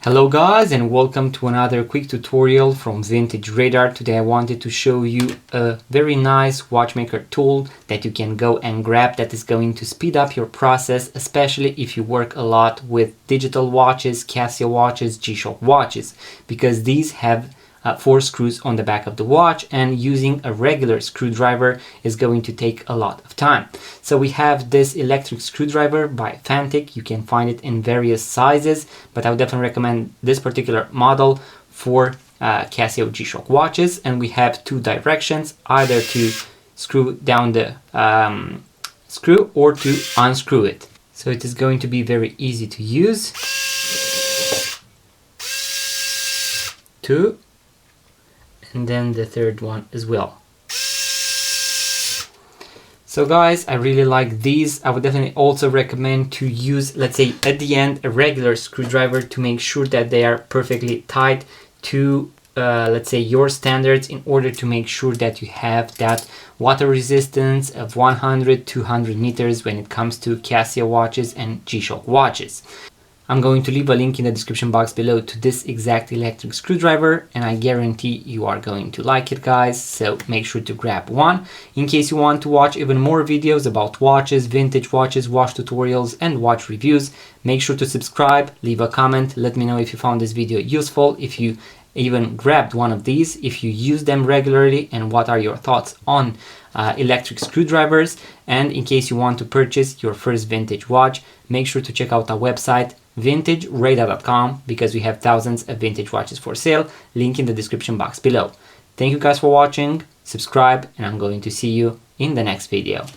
Hello guys, and welcome to another quick tutorial from Vintage Radar. Today I wanted to show you a very nice watchmaker tool that you can go and grab that is going to speed up your process, especially if you work a lot with digital watches, Casio watches, G-Shock watches, because these have 4 screws on the back of the watch, and using a regular screwdriver is going to take a lot of time. So we have this electric screwdriver by Fanttik. You can find it in various sizes, but I would definitely recommend this particular model for Casio G-Shock watches. And we have 2 directions, either to screw down the screw or to unscrew it. So it is going to be very easy to use. 2, and then the third one as well. So guys, I really like these. I would definitely also recommend to use, let's say at the end, a regular screwdriver to make sure that they are perfectly tight to let's say your standards, in order to make sure that you have that water resistance of 100-200 meters when it comes to Casio watches and G-Shock watches. I'm going to leave a link in the description box below to this exact electric screwdriver, and I guarantee you are going to like it, guys, so make sure to grab one. In case you want to watch even more videos about watches, vintage watches, watch tutorials and watch reviews, make sure to subscribe, leave a comment, let me know if you found this video useful, if you even grabbed one of these, if you use them regularly, and what are your thoughts on electric screwdrivers. And in case you want to purchase your first vintage watch, make sure to check out our website vintageradar.com, because we have thousands of vintage watches for sale. Link in the description box below. Thank you guys for watching, subscribe, and I'm going to see you in the next video.